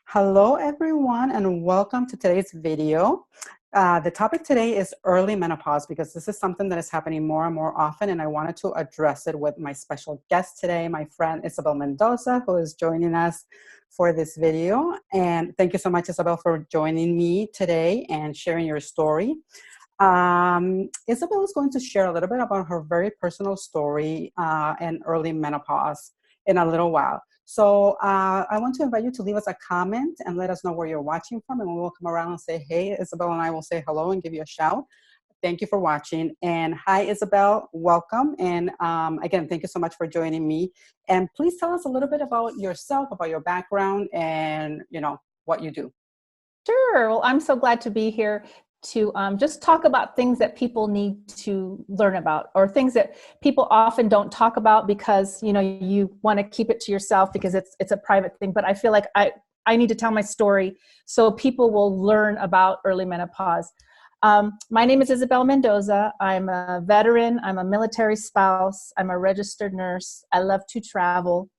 Hello, everyone, and welcome to today's video. The topic today is early menopause because this is something that is happening more and more often, and I wanted to address it with my special guest today, my friend Isabel Mendoza, who is joining us for this video. And thank you so much, Isabel, for joining me today and sharing your story. Isabel is going to share a little bit about her very personal story and early menopause in a little while. So I want to invite you to leave us a comment and let us know where you're watching from, and we will come around and say, hey, Isabel and I will say hello and give you a shout. Thank you for watching. And hi, Isabel, welcome. And again, thank you so much for joining me. And please tell us a little bit about yourself, about your background, and what you do. Sure. Well, I'm so glad to be here to just talk about things that people need to learn about, or things that people often don't talk about because you want to keep it to yourself because it's a private thing. But I feel like I need to tell my story so people will learn about early menopause. My name is Isabel Mendoza. I'm a veteran. I'm a military spouse. I'm a registered nurse. I love to travel.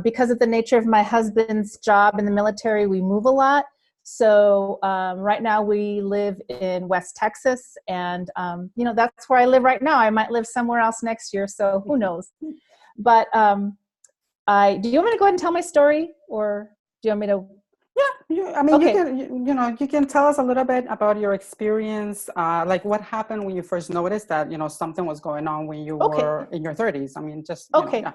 Because of the nature of my husband's job in the military, we move a lot. So right now we live in West Texas, and that's where I live right now. I might live somewhere else next year, so who knows? But do you want me to go ahead and tell my story, or do you want me to? Yeah, Okay. you can tell us a little bit about your experience, like what happened when you first noticed that, something was going on when you Okay. were in your 30s. Okay. Yeah.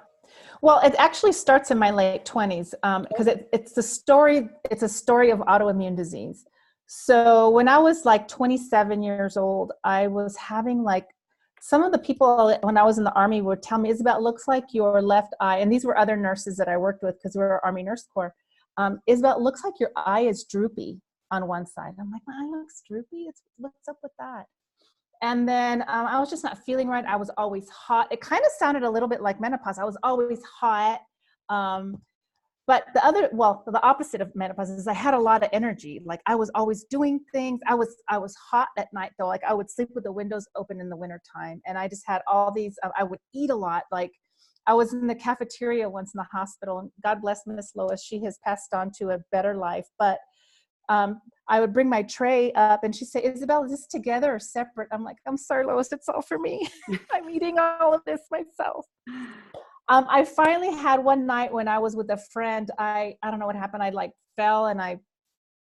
Well, it actually starts in my late 20s because it's a story of autoimmune disease. So when I was like 27 years old, I was having some of the people when I was in the Army would tell me, Isabel, it looks like your left eye, and these were other nurses that I worked with because we were Army Nurse Corps. Isabel, it looks like your eye is droopy on one side. I'm like, my eye looks droopy? What's up with that? And then I was just not feeling right. I was always hot. It kind of sounded a little bit like menopause. I was always hot. But the opposite of menopause is I had a lot of energy. Like I was always doing things. I was hot at night though. Like I would sleep with the windows open in the wintertime. And I just had all these, I would eat a lot. Like I was in the cafeteria once in the hospital, and God bless Miss Lois. She has passed on to a better life. But I would bring my tray up and she'd say, Isabel, is this together or separate? I'm like, I'm sorry, Lois, it's all for me. I'm eating all of this myself. I finally had one night when I was with a friend, I don't know what happened. I fell, and I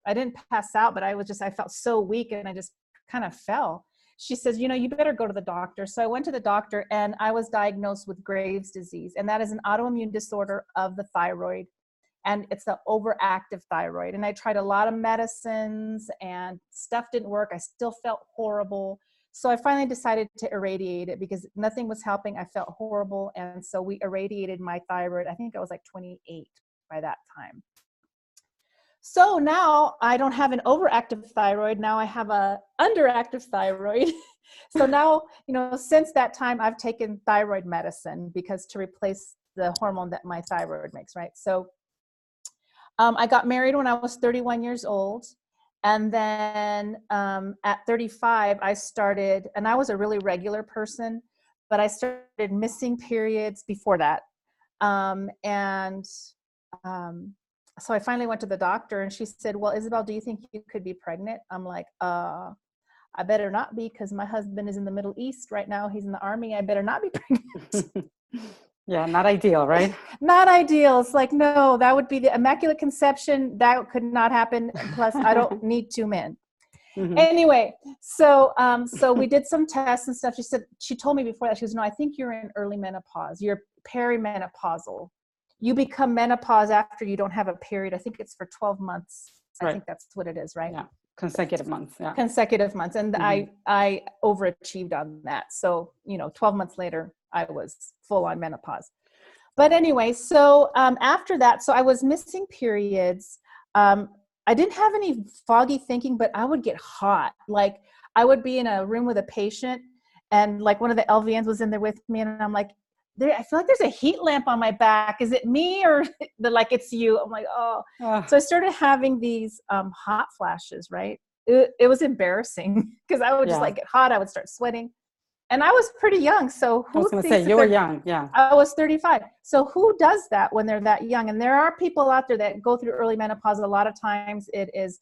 didn't pass out, but I felt so weak, and I just kind of fell. She says, you better go to the doctor. So I went to the doctor, and I was diagnosed with Graves' disease. And that is an autoimmune disorder of the thyroid. And it's the overactive thyroid. And I tried a lot of medicines and stuff didn't work. I still felt horrible. So I finally decided to irradiate it because nothing was helping. I felt horrible. And so we irradiated my thyroid. I think I was like 28 by that time. So now I don't have an overactive thyroid. Now I have a underactive thyroid. So now, since that time, I've taken thyroid medicine because to replace the hormone that my thyroid makes, right? So I got married when I was 31 years old. And then at 35, I started, and I was a really regular person, but I started missing periods before that. So I finally went to the doctor, and she said, well, Isabel, do you think you could be pregnant? I'm like, I better not be, because my husband is in the Middle East right now. He's in the Army. I better not be pregnant. Yeah, not ideal, right? Not ideal. It's like, no, that would be the Immaculate Conception. That could not happen. Plus, I don't need two men. Mm-hmm. Anyway, so we did some tests and stuff. She told me before that, she goes, no, I think you're in early menopause. You're perimenopausal. You become menopause after you don't have a period. I think it's for 12 months. I think that's what it is, right? Yeah. Consecutive months. Yeah. Consecutive months. And mm-hmm. I overachieved on that. So, 12 months later, I was full on menopause. But anyway, so after that, so I was missing periods. I didn't have any foggy thinking, but I would get hot. Like I would be in a room with a patient, and like one of the LVNs was in there with me, and I'm like, I feel like there's a heat lamp on my back. Is it me or it's you? I'm like, oh. So I started having these hot flashes, right? It was embarrassing because I would just get hot. I would start sweating. And I was pretty young. So I was who going to thinks say, that you were young. Yeah. I was 35. So who does that when they're that young? And there are people out there that go through early menopause. A lot of times it is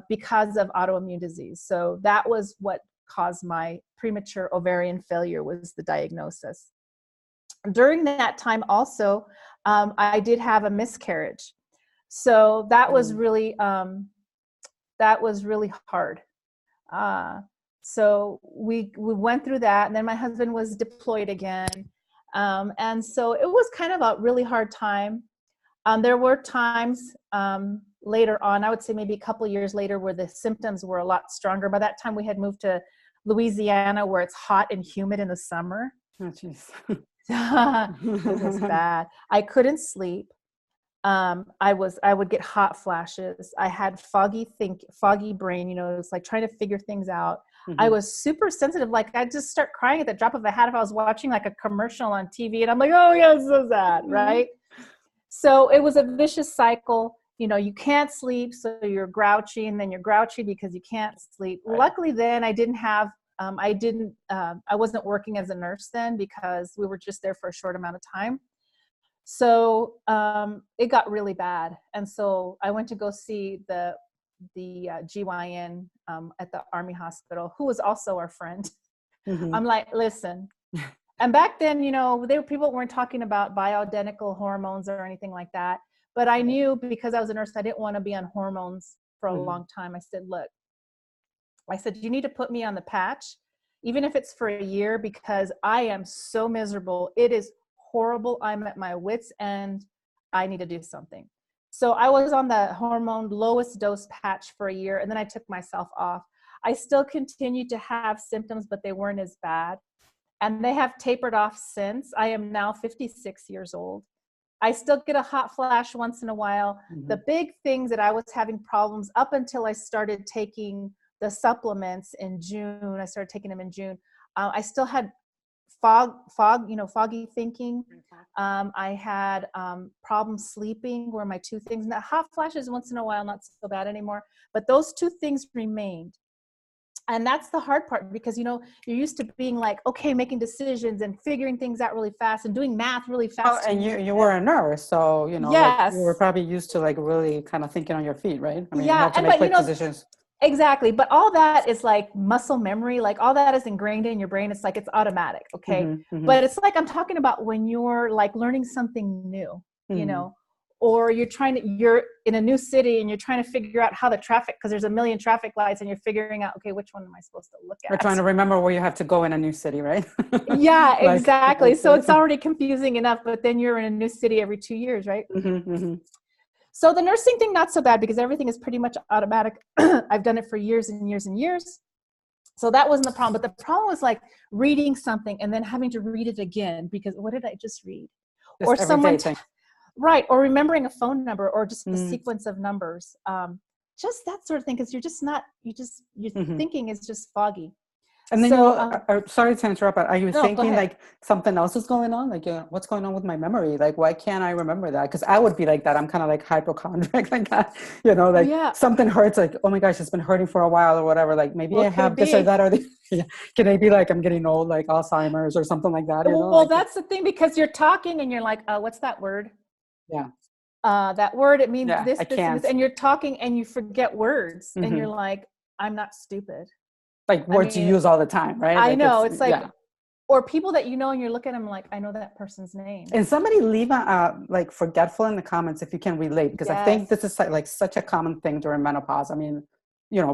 because of autoimmune disease. So that was what caused my premature ovarian failure, was the diagnosis. During that time also, I did have a miscarriage. So that was really hard. So we went through that, and then my husband was deployed again. And so it was kind of a really hard time. There were times later on, I would say maybe a couple of years later, where the symptoms were a lot stronger. By that time we had moved to Louisiana, where it's hot and humid in the summer. Oh, jeez. It was bad. I couldn't sleep. I would get hot flashes. I had foggy brain, it was like trying to figure things out. I was super sensitive. Like I'd just start crying at the drop of a hat if I was watching like a commercial on TV, and I'm like, oh yeah, so sad, right? So it was a vicious cycle. You can't sleep, so you're grouchy, and then you're grouchy because you can't sleep. Right. Luckily then I didn't have, I wasn't working as a nurse then, because we were just there for a short amount of time. So it got really bad. And so I went to go see the GYN at the Army hospital, who was also our friend. I'm like, listen. And back then, people weren't talking about bioidentical hormones or anything like that. But I knew, because I was a nurse, I didn't want to be on hormones for a long time. I said, look, you need to put me on the patch, even if it's for a year, because I am so miserable. It is horrible. I'm at my wit's end. I need to do something. So I was on the hormone lowest dose patch for a year, and then I took myself off. I still continued to have symptoms, but they weren't as bad. And they have tapered off since. I am now 56 years old. I still get a hot flash once in a while. The big things that I was having problems up until I started taking the supplements in June. I started taking them in June. I still had foggy thinking. I had problems sleeping, were my two things. Now, hot flashes once in a while, not so bad anymore. But those two things remained. And that's the hard part, because, you're used to being like, okay, making decisions and figuring things out really fast and doing math really fast. Oh, and you were a nurse, so, yes. Like you were probably used to like really kind of thinking on your feet, right? I mean, yeah. you had to make quick decisions. Exactly. But all that is like muscle memory. Like all that is ingrained in your brain. It's like, it's automatic. Okay. But it's like, I'm talking about when you're like learning something new, or you're in a new city and you're trying to figure out how the traffic, because there's a million traffic lights, and you're figuring out, okay, which one am I supposed to look at? We're trying to remember where you have to go in a new city, right? Yeah, exactly. So it's already confusing enough, but then you're in a new city every 2 years, right? So the nursing thing, not so bad, because everything is pretty much automatic. I've done it for years and years and years. So that wasn't the problem. But the problem was like reading something and then having to read it again, because what did I just read? Or someone, right. Or remembering a phone number, or just the sequence of numbers. Just that sort of thing. Because you're just not, your thinking is just foggy. And then sorry to interrupt, but are you thinking like something else is going on? Like, what's going on with my memory? Like, why can't I remember that? Because I would be like that. I'm kind of like hypochondriac like that, something hurts. Like, oh my gosh, it's been hurting for a while or whatever. Like maybe I have this or that, or can I be like, I'm getting old, like Alzheimer's or something like that? Well, that's the thing, because you're talking and you're like, what's that word? Yeah. That word, it means this, and you're talking and you forget words, and you're like, I'm not stupid. Like words you use all the time, right? I know. It's like, or people that and you're looking at them like, I know that person's name. And somebody leave like forgetful in the comments if you can relate, because I think this is like such a common thing during menopause. I mean,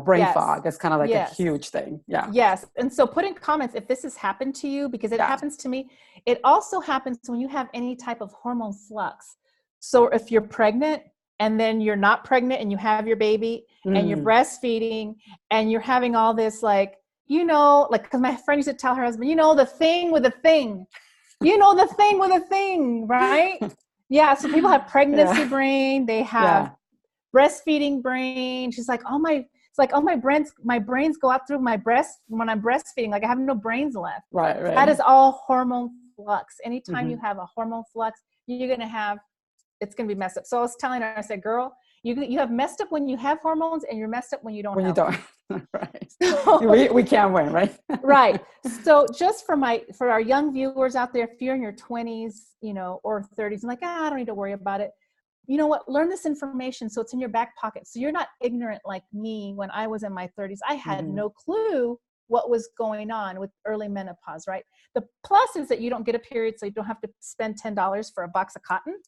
brain fog is kind of like a huge thing. Yeah. Yes. And so put in comments if this has happened to you, because it happens to me. It also happens when you have any type of hormone flux. So if you're pregnant, and then you're not pregnant and you have your baby and you're breastfeeding and you're having all this like, because my friend used to tell her husband, the thing with a thing, the thing with a thing, right? Yeah. So people have pregnancy brain. They have breastfeeding brain. She's like, my brains go out through my breast when I'm breastfeeding. Like I have no brains left. Right. That is all hormone flux. Anytime you have a hormone flux, you're going to have, it's going to be messed up. So I was telling her, I said, girl, You have messed up when you have hormones, and you're messed up when you don't have don't. them. Right. So, We can't win, right? right. So just for our young viewers out there, if you're in your 20s, or 30s, and like, I don't need to worry about it. You know what? Learn this information so it's in your back pocket. So you're not ignorant like me when I was in my 30s. I had no clue what was going on with early menopause, right? The plus is that you don't get a period, so you don't have to spend $10 for a box of cotton.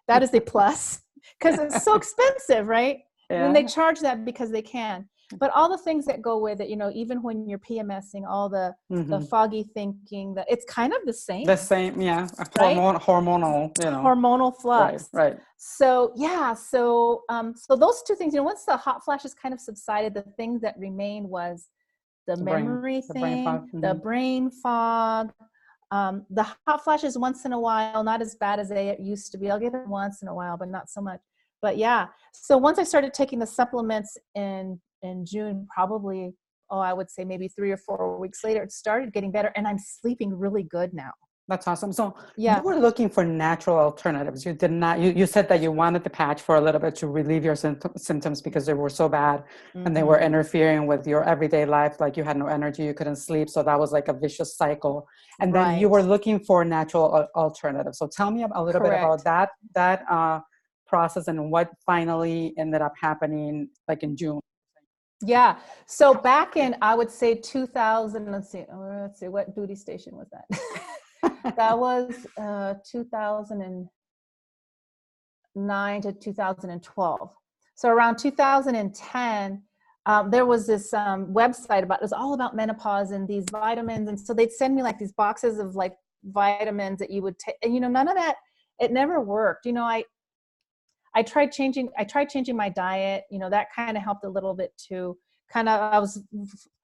That is a plus, because it's so expensive, right? Yeah. And they charge that because they can. But all the things that go with it, even when you're PMSing, all the foggy thinking, that it's kind of the same. The same, yeah. Right? Hormonal, Hormonal flux. Right. So yeah, so those two things, once the hot flashes kind of subsided, the thing that remained was the memory thing, the brain fog. The hot flashes once in a while, not as bad as they used to be. I'll get them once in a while, but not so much. But yeah, so once I started taking the supplements in June, probably, I would say maybe 3 or 4 weeks later, it started getting better, and I'm sleeping really good now. That's awesome. So yeah. You were looking for natural alternatives. You did not, you said that you wanted the patch for a little bit to relieve your symptoms because they were so bad and they were interfering with your everyday life. Like you had no energy, you couldn't sleep. So that was like a vicious cycle. And then you were looking for natural alternatives. So tell me a little bit about that process and what finally ended up happening like in June. Yeah. So back in, I would say 2000, let's see, what duty station was that? That was 2009 to 2012. So around 2010, there was this website it was all about menopause and these vitamins. And so they'd send me like these boxes of like vitamins that you would take. And, none of that, it never worked. I tried changing my diet, that kind of helped a little bit too.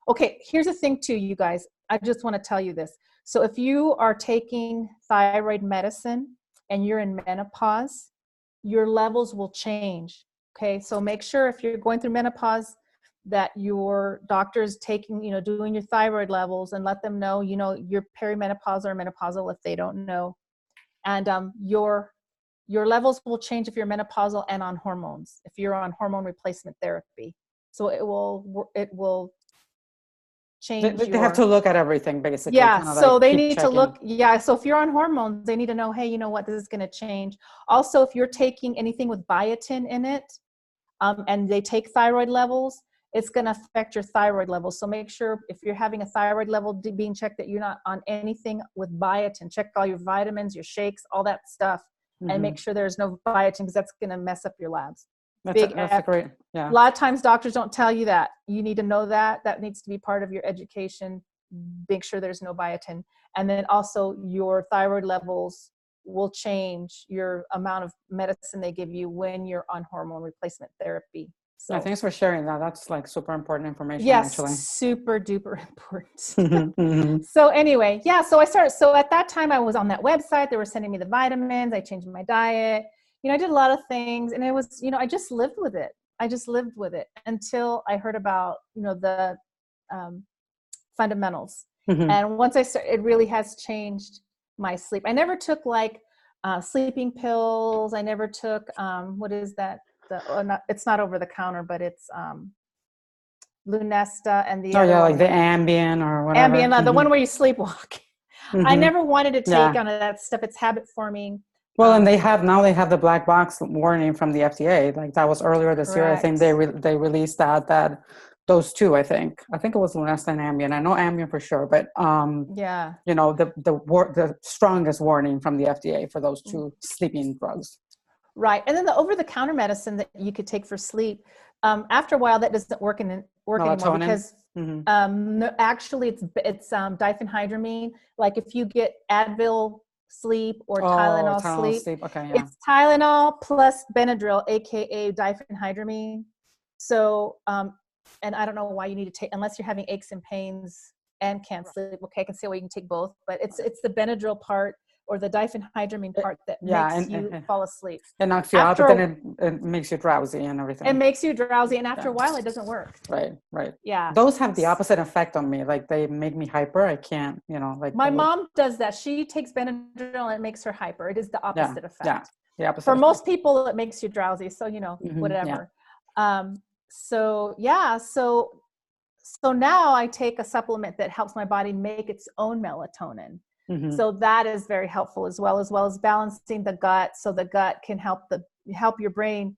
Okay, here's the thing too, you guys. I just want to tell you this. So if you are taking thyroid medicine and you're in menopause, your levels will change. Okay, so make sure if you're going through menopause that your doctor is taking, doing your thyroid levels, and let them know, you're perimenopausal or menopausal if they don't know. And your levels will change if you're menopausal and on hormones, if you're on hormone replacement therapy. So it will change. They have to look at everything basically. Yeah. So they need to look. Yeah. So if you're on hormones, they need to know, hey, you know what, this is going to change. Also, if you're taking anything with biotin in it, and they take thyroid levels, it's going to affect your thyroid levels. So make sure if you're having a thyroid level being checked that you're not on anything with biotin. Check all your vitamins, your shakes, all that stuff, and make sure there's no biotin, because that's going to mess up your labs. That's great. Yeah. A lot of times doctors don't tell you that. You need to know that. That needs to be part of your education. Make sure there's no biotin. And then also your thyroid levels will change your amount of medicine they give you when you're on hormone replacement therapy. So thanks for sharing that. That's like super important information. Yes, actually. Super duper important. So anyway, yeah, so at that time I was on that website. They were sending me the vitamins. I changed my diet. I did a lot of things, and it was, I just lived with it. Until I heard about, the fundamentals. And once I started, it really has changed my sleep. I never took like sleeping pills. I never took, what is that? It's not over the counter, but it's Lunesta and the other like the Ambien or whatever. Ambien, the one where you sleepwalk. I never wanted to take on that stuff. It's habit forming. Well, and they have the black box warning from the FDA. Like that was earlier this year. I think they released that those two. I think it was Lunesta and Ambien. I know Ambien for sure, but the strongest warning from the FDA for those two sleeping drugs. Right, and then the over-the-counter medicine that you could take for sleep. After a while, that doesn't work anymore because actually it's diphenhydramine. Like if you get Advil sleep or Tylenol sleep. Okay, yeah. It's Tylenol plus Benadryl, aka diphenhydramine. So, and I don't know why you need to take, unless you're having aches and pains and can't sleep. Okay, I can see why you can take both, but it's the Benadryl part or the diphenhydramine part that makes you fall asleep. It knocks you out, but then it makes you drowsy and everything. It makes you drowsy, and after a while, it doesn't work. Right. Yeah. Those have the opposite effect on me. Like they make me hyper. I can't, like. My mom does that. She takes Benadryl and it makes her hyper. It is the opposite effect. the opposite For effect. most people, it makes you drowsy. So, whatever. So yeah, so now I take a supplement that helps my body make its own melatonin. So that is very helpful as well as balancing the gut, so the gut can help your brain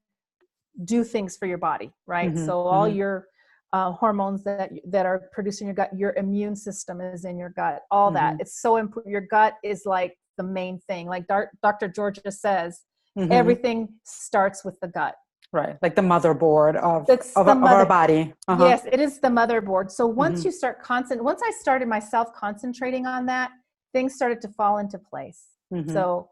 do things for your body, right? So all your hormones that are produced in your gut, your immune system is in your gut, all that. It's so important. Your gut is like the main thing. Like Dr. Georgia says, everything starts with the gut. Right, like the motherboard of our body. Yes, it is the motherboard. So once you start once I started myself concentrating on that, things started to fall into place. So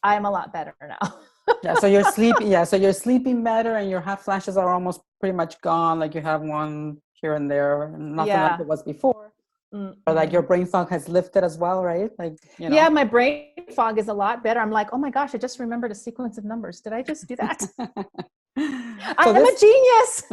I'm a lot better now. Yeah, so you're sleeping. Yeah, so you're sleeping better, and your hot flashes are almost pretty much gone. Like you have one here and there, nothing like it was before. Or like your brain fog has lifted as well, right? Like Yeah, my brain fog is a lot better. I'm like, oh my gosh, I just remembered a sequence of numbers. Did I just do that? I'm a genius.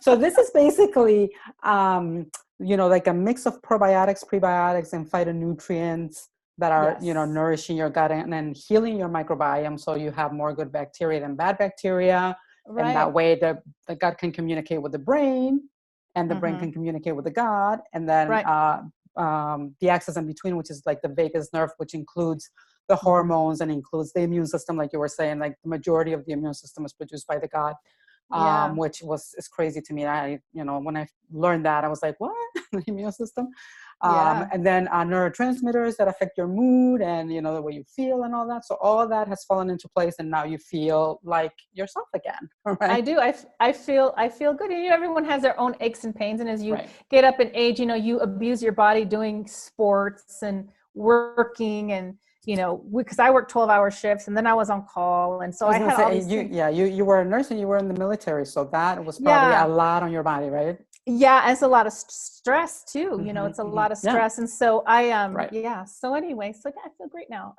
So this is basically, like a mix of probiotics, prebiotics, and phytonutrients that are, nourishing your gut and then healing your microbiome. So you have more good bacteria than bad bacteria. Right. And that way the gut can communicate with the brain, and the brain can communicate with the gut. And then the axis in between, which is like the vagus nerve, which includes the hormones and includes the immune system, like you were saying, like the majority of the immune system is produced by the gut, which is crazy to me. When I learned that, I was like, what? The immune system? And then neurotransmitters that affect your mood and, the way you feel and all that. So all of that has fallen into place, and now you feel like yourself again. Right? I do. I feel good. And everyone has their own aches and pains. And as you get up in age, you abuse your body doing sports and working, and because I worked 12-hour shifts, and then I was on call, and so I had all these things. You were a nurse and you were in the military, so that was probably a lot on your body, right? Yeah, it's a lot of stress too. It's a lot of stress, and so So anyway, I feel great now.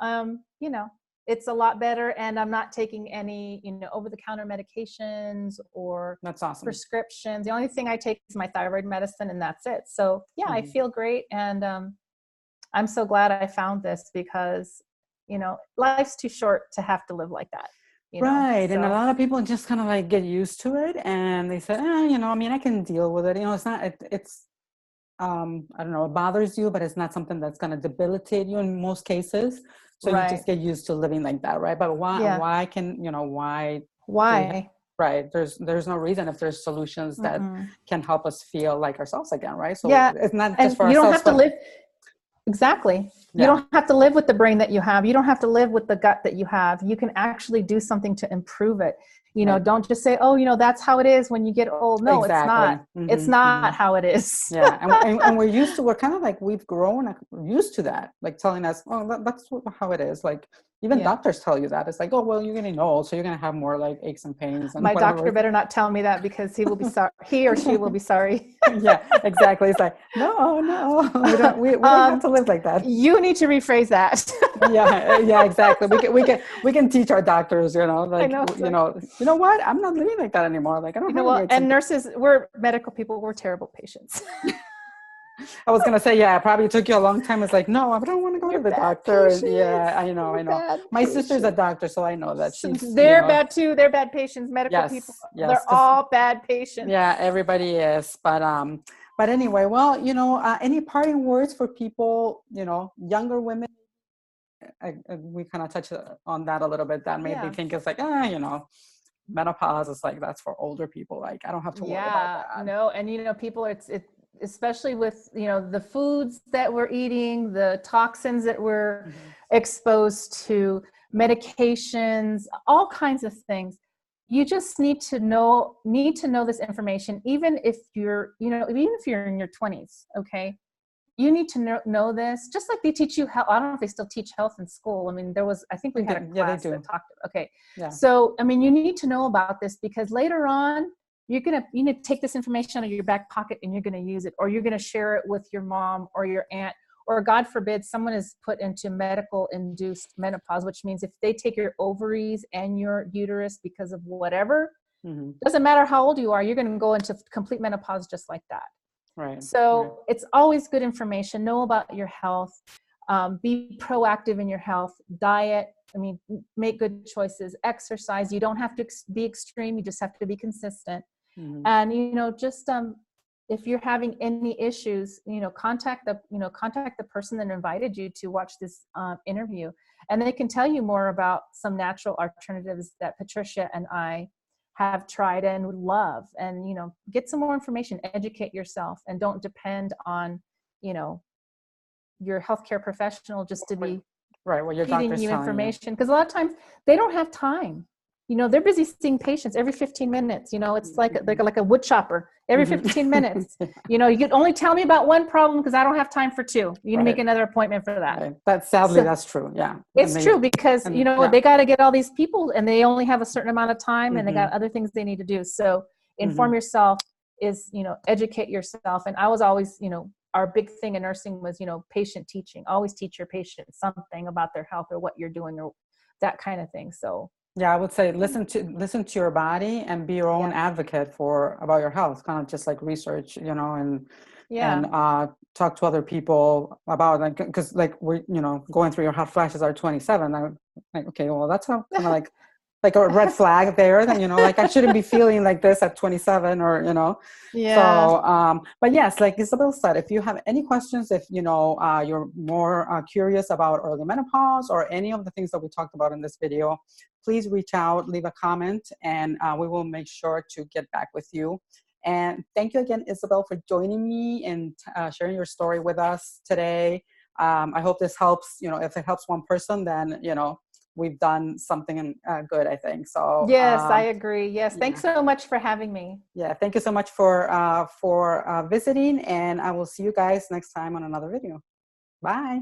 It's a lot better, and I'm not taking any over-the-counter medications or that's awesome prescriptions. The only thing I take is my thyroid medicine, and that's it. So I feel great, and I'm so glad I found this, because, life's too short to have to live like that. Right. So. And a lot of people just kind of like get used to it, and they say, I can deal with it. It's not, I don't know, it bothers you, but it's not something that's going to debilitate you in most cases. So you just get used to living like that. Right. But why right. There's no reason if there's solutions that can help us feel like ourselves again. Right. So it's not just for ourselves. You don't have to live. Exactly. You don't have to live with the brain that you have. You don't have to live with the gut that you have. You can actually do something to improve it. Don't just say, oh, that's how it is when you get old. No, it's not. It's not how it is. Yeah. And we're kind of like, we've grown used to that, like telling us, oh, that's how it is. Like even doctors tell you that. It's like, oh, well, you're getting old, so you're going to have more like aches and pains. And my doctor better not tell me that, because he will be sorry. He or she will be sorry. Yeah, exactly. It's like, no, we don't have to live like that. You need to rephrase that. Yeah, exactly. We can teach our doctors, like, you know what? I'm not living like that anymore. Like I don't know. And nurses, we're medical people. We're terrible patients. I was gonna say, it probably took you a long time. It's like, no, I don't want to go to the doctor. Yeah, I know. My sister's a doctor, so I know that they're bad too. They're bad patients. Medical people. Yes, they're all bad patients. Yeah, everybody is. But anyway, well, any parting words for people, younger women? We kind of touched on that a little bit. That made me think it's like, menopause is like, that's for older people. Like I don't have to worry about that. No, and people, it's especially with the foods that we're eating, the toxins that we're exposed to, medications, all kinds of things. You just need to know this information, even if you're in your 20s. Okay, you need to know this, just like they teach you health. I don't know if they still teach health in school. I mean, I think we had a class that talked. Okay, so I mean, you need to know about this, because later on you need to take this information out of your back pocket, and you're going to use it, or you're going to share it with your mom or your aunt, or God forbid someone is put into medical induced menopause, which means if they take your ovaries and your uterus because of whatever, doesn't matter how old you are, you're going to go into complete menopause just like that. Right. So it's always good information. Know about your health. Be proactive in your health, diet. I mean, make good choices, exercise. You don't have to be extreme. You just have to be consistent. Mm-hmm. And, you know, just, if you're having any issues, you know, contact the person that invited you to watch this interview, and they can tell you more about some natural alternatives that Patricia and I have tried and would love. And, you know, get some more information, educate yourself, and don't depend on, you know, your healthcare professional just to be right, what your feeding doctor's you telling you. information. Because a lot of times they don't have time. You know, they're busy seeing patients every 15 minutes. You know, it's like a wood chopper every 15 minutes. You know, you can only tell me about one problem because I don't have time for two. You can make another appointment for that. Right. But sadly, that's true. Yeah. It's true because, you know, they got to get all these people and they only have a certain amount of time and they got other things they need to do. So inform yourself is, you know, educate yourself. And I was always, you know, our big thing in nursing was, you know, patient teaching. Always teach your patient something about their health or what you're doing or that kind of thing. So yeah, I would say listen to your body and be your own advocate about your health. Kind of just like research, you know, and talk to other people about, like, because like we're, you know, going through your hot flashes are 27. I'm like, okay, well, that's kind of like a red flag there. Then, you know, like I shouldn't be feeling like this at 27, or, you know. So, but yes, like Isabel said, if you have any questions, if, you know, you're more curious about early menopause or any of the things that we talked about in this video, please reach out, leave a comment, and we will make sure to get back with you. And thank you again, Isabel, for joining me and sharing your story with us today. I hope this helps. You know, if it helps one person, then, you know, we've done something good, I think. So yes, I agree. Yes, thanks so much for having me. Yeah, thank you so much for visiting, and I will see you guys next time on another video. Bye.